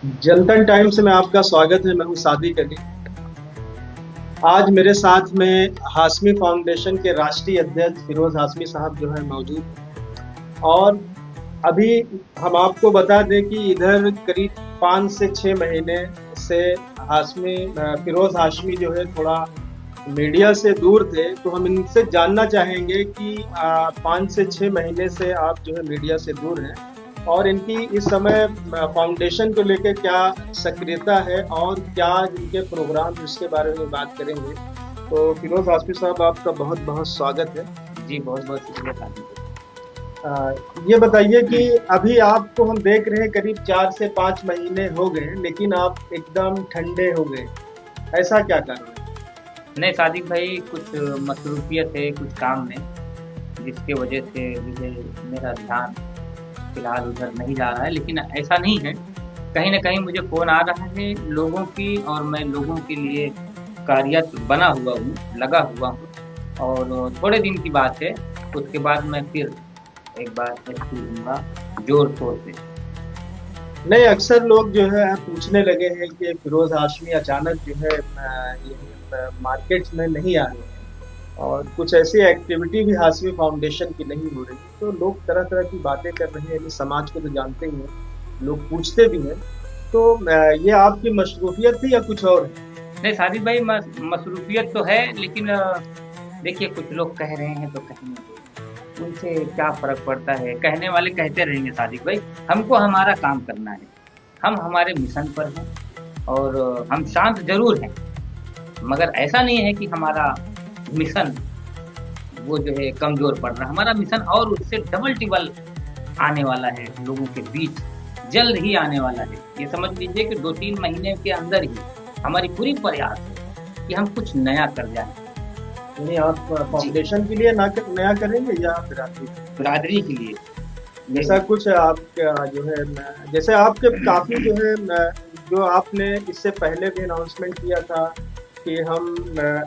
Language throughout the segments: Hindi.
जनतन टाइम्स में आपका स्वागत है। मैं हूं सादिक अली। आज मेरे साथ में हाशमी फाउंडेशन के राष्ट्रीय अध्यक्ष फिरोज हाशमी साहब जो है मौजूद हैं। और अभी हम आपको बता दें कि इधर करीब 5 से 6 महीने से फिरोज हाशमी जो है थोड़ा मीडिया से दूर थे। तो हम इनसे जानना चाहेंगे कि 5 से 6 महीने से आप जो है मीडिया से दूर हैं और इनकी इस समय फाउंडेशन को लेकर क्या सक्रियता है और क्या इनके प्रोग्राम हैं, इसके बारे में बात करेंगे। तो फिरोज हाशमी साहब, आपका बहुत बहुत स्वागत है। जी, बहुत-बहुत शुक्रिया साथी को। अ, ये बताइए कि अभी आपको हम देख रहे हैं करीब 4 से 5 महीने हो गए, लेकिन आप एकदम ठंडे हो गए। ऐसा क्या कारण है? नहीं सादिक भाई, कुछ मसरूफ़ियत है कुछ काम में, जिसके वजह से जो है मेरा ध्यान फ़िलहाल उधर नहीं जा रहा है। लेकिन ऐसा नहीं है, कहीं न कहीं मुझे फ़ोन आ रहा है लोगों की, और मैं लोगों के लिए कार्यरत बना हुआ हूँ, लगा हुआ हूँ। और थोड़े दिन की बात है, उसके बाद मैं फिर एक बार एक्टिव होऊँगा ज़ोर-शोर से। नहीं, अक्सर लोग जो है पूछने लगे हैं कि फिरोज हाशमी अचानक जो है मार्केट में नहीं आ रहे हैं और कुछ ऐसी एक्टिविटी भी हाशमी फाउंडेशन की नहीं हो रही। तो लोग तरह तरह की बातें कर रहे हैं। अभी समाज को तो जानते ही हैं, लोग पूछते भी हैं। तो ये आपकी मशरूफियत थी या कुछ और है? नहीं सादिक भाई, मसरूफ़ियत तो है, लेकिन देखिए कुछ लोग कह रहे हैं तो कहने दो, उनसे क्या फ़र्क पड़ता है, कहने वाले कहते रहेंगे सादिक भाई। हमको हमारा काम करना है, हम हमारे मिशन पर हैं, और हम शांत ज़रूर हैं, मगर ऐसा नहीं है कि हमारा मिशन वो जो है कमज़ोर पड़ रहा है। हमारा मिशन और उससे डबल टिबल आने वाला है लोगों के बीच, जल्द ही आने वाला है। ये समझ लीजिए कि 2-3 महीने के अंदर ही हमारी पूरी प्रयास है कि हम कुछ नया कर जाएँ। यानी आप जी, फाउंडेशन के लिए नया करेंगे या बिरादरी के लिए? बिरादरी के लिए। ऐसा ये कुछ आपका जो है जैसे आपके काफी जो है जो आपने इससे पहले भी अनाउंसमेंट किया था कि हम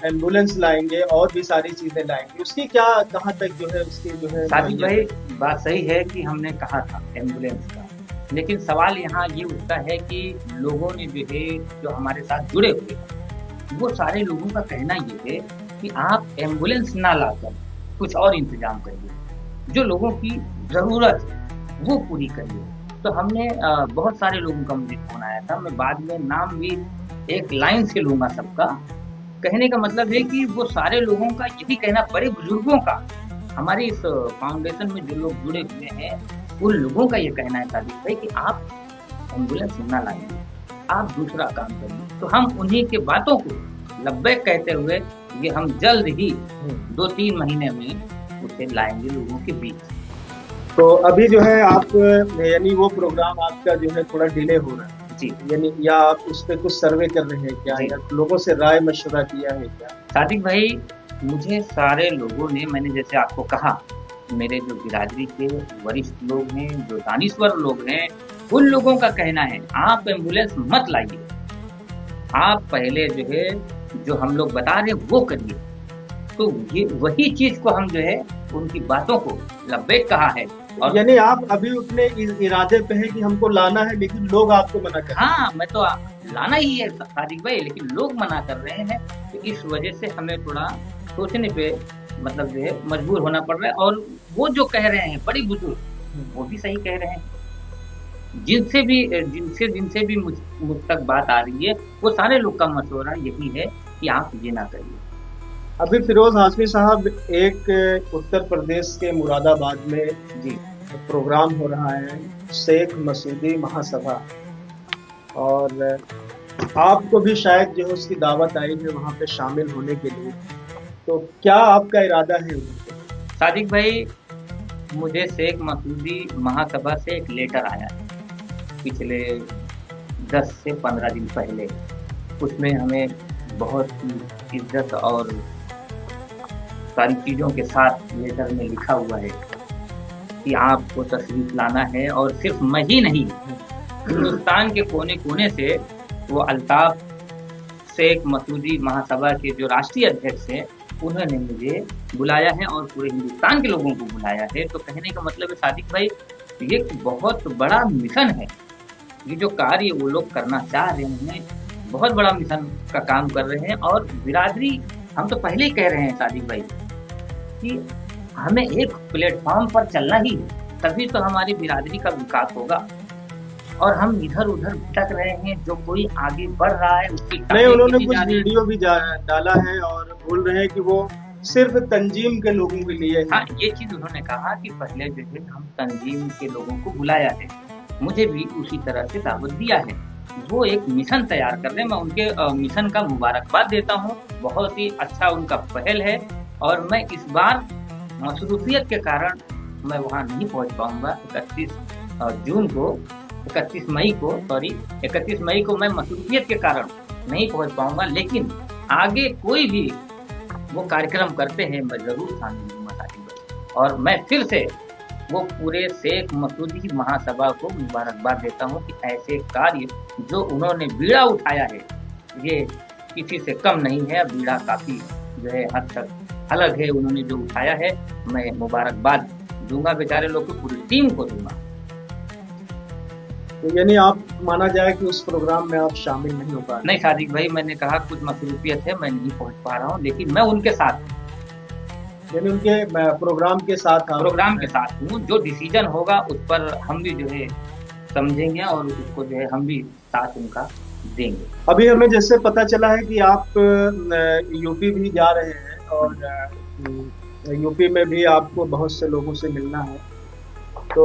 एम्बुलेंस लाएंगे और भी सारी चीजें लाएंगे, उसकी क्या कहाँ तक जो है उसकी जो है साबित ये भाई, है? बात सही है कि हमने कहा था एम्बुलेंस का, लेकिन सवाल यहाँ ये उठता है कि लोगों ने जो है, जो हमारे साथ जुड़े हुए हैं, वो सारे लोगों का कहना ये है कि आप एम्बुलेंस ना लाकर कुछ और इंतज़ाम करिए, जो लोगों की ज़रूरत है, वो पूरी करिए। तो हमने बहुत सारे लोगों का मुझे फ़ोन आया था, मैं बाद में नाम भी एक लाइन से लूँगा सबका। कहने का मतलब है कि वो सारे लोगों का यही कहना, बड़े-बुजुर्गों का, हमारी इस फाउंडेशन में जो लोग जुड़े हुए हैं, उन लोगों का ये कहना है सादिक भाई कि आप एम्बुलेंस ना लाइए, आप दूसरा काम करिए। तो हम उन्हीं की बातों को लब्बैक कहते हुए, ये हम जल्द ही हम्म। 2-3 महीने में उसे लाएँगे लोगों के बीच। तो अभी जो है आप यानी वो प्रोग्राम आपका जो है थोड़ा डिले हो रहा जी, है, यानी या आप उस पे कुछ सर्वे कर रहे हैं क्या, जी। या लोगों से राय मशवरा किया है क्या? सादिक भाई, मुझे सारे लोगों ने, मैंने जैसे आपको कहा, मेरे जो बिरादरी के वरिष्ठ लोग हैं, जो दानिश्वर लोग हैं, उन लोगों का कहना है, आप एम्बुलेंस मत लाइए। आप पहले जो है, जो हम लोग बता रहे हैं वो करिए। तो ये वही चीज़ को हम जो है, उनकी बातों को लब्बैक कहा है। और यानी आप अभी उतने इरादे पे हैं कि हमको लाना है, लेकिन लोग आपको मना कर रहे हाँ, मैं तो लाना ही है सादिक भाई, लेकिन लोग मना कर रहे हैं, तो इस वजह से हमें थोड़ा सोचने पे मतलब जो है मजबूर होना पड़ रहा है। और वो जो कह रहे हैं बड़े बुजुर्ग, हैं। वो भी सही कह रहे हैं। जिनसे भी जिनसे भी मुझ तक बात आ रही है, वो सारे लोग का मशवरा यही है कि आप ये ना करिए। अभी फिरोज हाशमी साहब, एक उत्तर प्रदेश के मुरादाबाद में जी, प्रोग्राम हो रहा है, शेख मसूदी महासभा। और आपको भी शायद जो है उसकी दावत आई है वहाँ पे शामिल होने के लिए। तो क्या आपका इरादा है वहाँ पे? सादिक भाई, मुझे शेख मसूदी महासभा से एक लेटर आया है, पिछले 10 से 15 दिन पहले। उसमें हमें बहुत ही इज़्ज़त और सारी चीज़ों के साथ लेटर में लिखा हुआ है कि आपको तशरीफ़ लाना है, और सिर्फ़ मैं ही नहीं, हिंदुस्तान के कोने-कोने से वो अल्ताफ़ शेख मसूदी महासभा के जो राष्ट्रीय अध्यक्ष हैं, उन्होंने मुझे बुलाया है और पूरे हिंदुस्तान के लोगों को बुलाया है। तो कहने का मतलब है सादिक भाई, ये एक बहुत बड़ा मिशन है, ये जो कार्य वो लोग करना चाह रहे हैं, बहुत बड़ा मिशन का काम कर रहे हैं। और बिरादरी, हम तो पहले ही कह रहे हैं सादिक भाई कि हमें एक प्लेटफॉर्म पर चलना ही है, तभी तो हमारी बिरादरी का विकास होगा। और हम इधर उधर भटक रहे हैं, जो कोई आगे बढ़ रहा है उसकी नहीं, उन्होंने कुछ वीडियो भी डाला है और बोल रहे हैं कि वो सिर्फ तंजीम के लोगों के लिए। हाँ, ये चीज उन्होंने कहा कि पहले जो है हम तंजीम के लोगों को बुलाया है, मुझे भी उसी तरह से दावत दिया है। वो एक मिशन तैयार कर रहे हैं, मैं उनके मिशन का मुबारकबाद देता हूँ। बहुत ही अच्छा उनका पहल है। और मैं इस बार मसरूफियत के कारण मैं वहाँ नहीं पहुँच पाऊंगा। 31 मई को मैं मसरूफियत के कारण नहीं पहुँच पाऊंगा, लेकिन आगे कोई भी वो कार्यक्रम करते हैं मैं जरूर शामिल हूँ। और मैं फिर से वो पूरे शेख मसूदी महासभा को मुबारकबाद देता हूँ कि ऐसे कार्य जो उन्होंने बीड़ा उठाया है, ये किसी से कम नहीं है। बीड़ा काफी जो है हद तक अलग है, उन्होंने जो उठाया है। मैं मुबारकबाद दूंगा बेचारे लोग को, पूरी टीम को दूंगा। तो यानी आप माना जाए कि उस प्रोग्राम में आप शामिल नहीं हो पा रहे? नहीं सादिक भाई, मैंने कहा कुछ मसरूफियत है, मैं नहीं पहुंच पा रहा हूँ, लेकिन मैं उनके साथ, यानी उनके प्रोग्राम के साथ हूँ। जो डिसीजन होगा उस पर हम भी जो है समझेंगे और उसको जो है हम भी साथ उनका देंगे। अभी हमें जैसे पता चला है कि आप यूपी भी जा रहे हैं और यूपी में भी आपको बहुत से लोगों से मिलना है। तो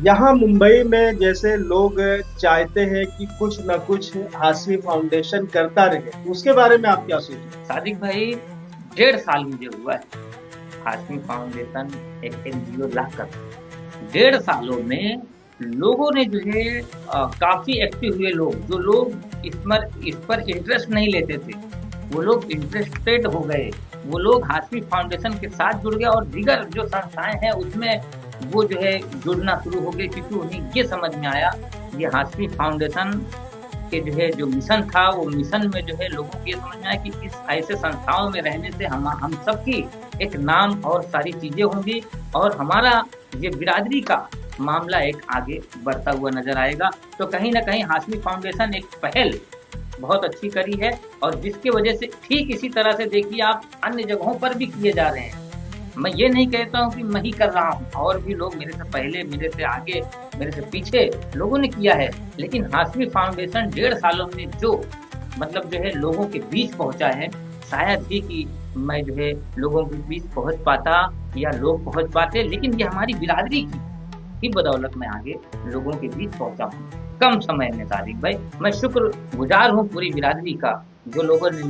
यहाँ मुंबई में जैसे लोग चाहते हैं कि कुछ न कुछ हाशमी फाउंडेशन करता रहे, उसके बारे में आप क्या सोचते हैं? सादिक भाई, 1.5 साल मुझे हुआ है हाशमी फाउंडेशन एक NGO लाकर। 1.5 सालों में लोगों ने जो है काफी एक्टिव हुए। लोग जो लोग इस पर इंटरेस्ट नहीं लेते थे, वो लोग इंटरेस्टेड हो गए। वो लोग हाशमी फाउंडेशन के साथ जुड़ गए और दीगर जो संस्थाएं हैं उसमें वो जो है जुड़ना शुरू हो गए, क्योंकि उन्हें ये समझ में आया ये हाशमी फाउंडेशन के जो है जो मिशन था, वो मिशन में जो है लोगों को ये समझ में आया कि इस ऐसे संस्थाओं में रहने से हम सबकी एक नाम और सारी चीजें होंगी और हमारा ये बिरादरी का मामला एक आगे बढ़ता हुआ नजर आएगा। तो कहीं ना कहीं हाशमी फाउंडेशन एक पहल बहुत अच्छी करी है, और जिसकी वजह से ठीक इसी तरह से देखिए आप अन्य जगहों पर भी किए जा रहे हैं। मैं ये नहीं कहता हूँ कि मैं ही कर रहा हूँ, और भी लोग मेरे से पहले, मेरे से आगे, मेरे से पीछे लोगों ने किया है। लेकिन हाशमी फाउंडेशन 1.5 सालों में जो मतलब जो है लोगों के बीच पहुंचा है, शायद ही कि मैं जो है लोगों के बीच पहुंच पाता या लोग पहुंच पाते, लेकिन ये हमारी बिरादरी की बदौलत मैं आगे लोगों के बीच पहुंचा हूँ कम समय में। तारिक भाई, मैं शुक्रगुजार हूँ पूरी बिरादरी का, जो लोगों ने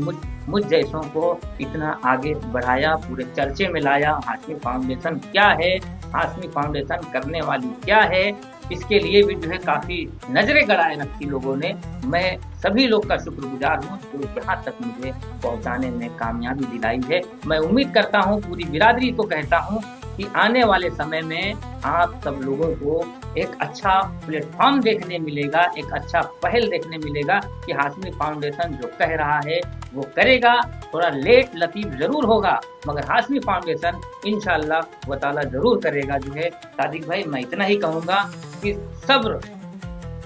मुझ जैसों को इतना आगे बढ़ाया, पूरे चर्चे में लाया। हाशमी फाउंडेशन क्या है, हाशमी फाउंडेशन करने वाली क्या है, इसके लिए भी जो है काफी नजरें गड़ाए रखी लोगों ने। मैं सभी लोग का शुक्रगुजार हूँ जो यहाँ तक मुझे पहुँचाने में कामयाबी दिलाई है। मैं उम्मीद करता हूँ, पूरी बिरादरी को कहता हूँ कि आने वाले समय में आप सब लोगों को एक अच्छा प्लेटफॉर्म देखने मिलेगा, एक अच्छा पहल देखने मिलेगा कि हाशमी फाउंडेशन जो कह रहा है वो करेगा। थोड़ा लेट लतीफ जरूर होगा, मगर हाशमी फाउंडेशन इंशाअल्लाह व ताला जरूर करेगा। जो है सादिक भाई, मैं इतना ही कहूँगा कि सब्र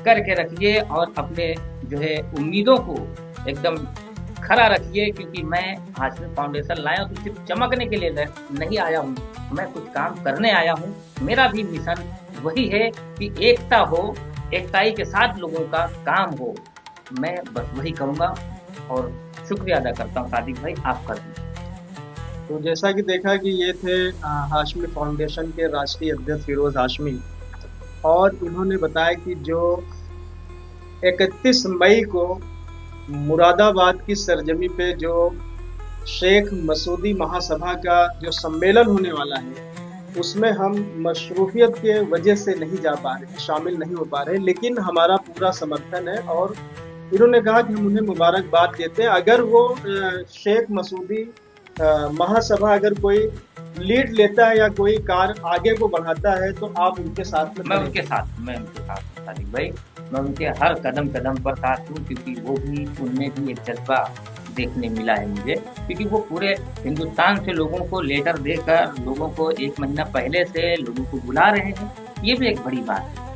करके रखिए और अपने जो है उम्मीदों को एकदम खरा रखिए, क्योंकि मैं हाशमी फाउंडेशन लाया हूँ तो सिर्फ चमकने के लिए नहीं आया हूँ, मैं कुछ काम करने आया हूँ। मेरा भी मिशन वही है कि एकता हो, एकताई के साथ लोगों का काम हो। मैं बस वही कहूँगा और शुक्रिया अदा करता हूँ सादिक भाई, आप कर दें। तो जैसा कि देखा कि ये थे हाशमी फाउंडेशन के राष्ट्रीय अध्यक्ष फिरोज हाशमी, और इन्होंने बताया कि जो 31 मई को मुरादाबाद की सरजमी पे जो शेख मसूदी महासभा का जो सम्मेलन होने वाला है, उसमें हम मशरूफियत के वजह से नहीं जा पा रहे, शामिल नहीं हो पा रहे, लेकिन हमारा पूरा समर्थन है। और इन्होंने कहा कि हम उन्हें मुबारकबाद देते हैं। अगर वो शेख मसूदी महासभा अगर कोई लीड लेता है या कोई कार्य आगे को बढ़ाता है तो आप उनके साथ में? मैं उनके साथ सादिक भाई, मैं उनके हर कदम पर साथ हूँ, क्योंकि वो भी, उनमें भी एक जज्बा देखने मिला है मुझे, क्योंकि वो पूरे हिंदुस्तान से लोगों को लेटर देकर लोगों को 1 महीना पहले से लोगों को बुला रहे हैं। ये भी एक बड़ी बात है।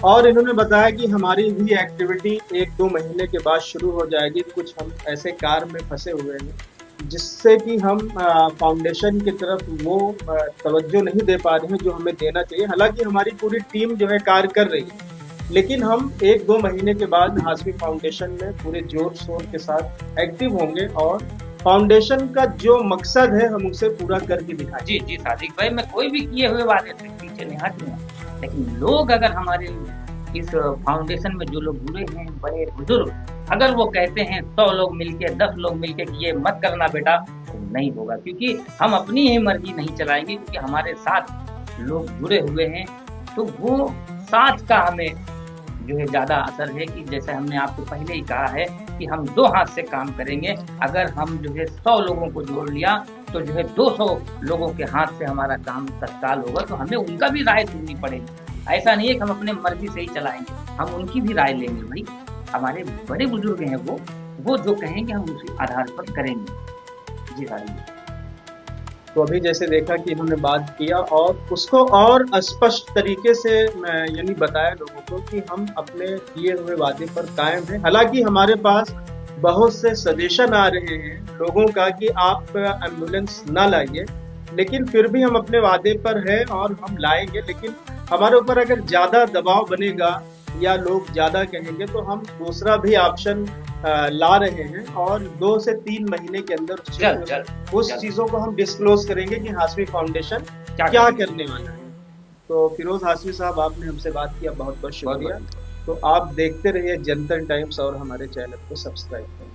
और इन्होंने बताया कि हमारी भी एक्टिविटी 1-2 महीने के बाद शुरू हो जाएगी। कुछ हम ऐसे कार्य में फंसे हुए हैं जिससे कि हम फाउंडेशन की तरफ वो तवज्जो नहीं दे पा रहे हैं जो हमें देना चाहिए। हालांकि हमारी पूरी टीम जो है कार्य कर रही है, लेकिन हम 1-2 महीने के बाद हाशमी फाउंडेशन में पूरे जोर शोर के साथ एक्टिव होंगे और फाउंडेशन का जो मकसद है हम उसे पूरा करके दिखाएंगे। जी जी सादिक भाई, मैं कोई भी किए हुए वादे से पीछे नहीं हटूंगा, लेकिन लोग अगर हमारे इस फाउंडेशन में जो लोग जुड़े हैं, बड़े बुजुर्ग, अगर वो कहते हैं 100 लोग मिलके 10 लोग मिलके कि ये मत करना बेटा, तो नहीं होगा, क्योंकि हम अपनी ही मर्जी नहीं चलाएंगे, क्योंकि हमारे साथ लोग जुड़े हुए हैं। तो वो साथ का हमें जो है ज़्यादा असर है कि जैसे हमने आपको पहले ही कहा है कि हम 2 हाथ से काम करेंगे। अगर हम जो है 100 लोगों को जोड़ लिया तो जो है 200 लोगों के हाथ से हमारा काम तत्काल होगा, तो हमें उनका भी राय सुननी पड़ेगी। ऐसा नहीं है कि हम अपने मर्जी से ही चलाएंगे, हम उनकी भी राय लेंगे। भाई हमारे बड़े बुजुर्ग हैं, वो जो कहेंगे हम उसी आधार पर करेंगे। जी सारी। तो अभी जैसे देखा कि इन्होंने बात किया और उसको और स्पष्ट तरीके से यानी बताया लोगों को कि हम अपने किए हुए वादे पर कायम हैं। हालांकि हमारे पास बहुत से सजेशन आ रहे हैं लोगों का कि आप एम्बुलेंस ना लाइए, लेकिन फिर भी हम अपने वादे पर हैं और हम लाएंगे। लेकिन हमारे ऊपर अगर ज़्यादा दबाव बनेगा या लोग ज़्यादा कहेंगे तो हम दूसरा भी ऑप्शन ला रहे हैं और 2 से 3 महीने के अंदर उस चीज़ों को हम डिस्क्लोज करेंगे कि हाशमी फाउंडेशन क्या करने वाला है। तो फिरोज हाशमी साहब, आपने हमसे बात किया, बहुत बहुत शुक्रिया। तो आप देखते रहिए जनतन टाइम्स और हमारे चैनल को सब्सक्राइब करें।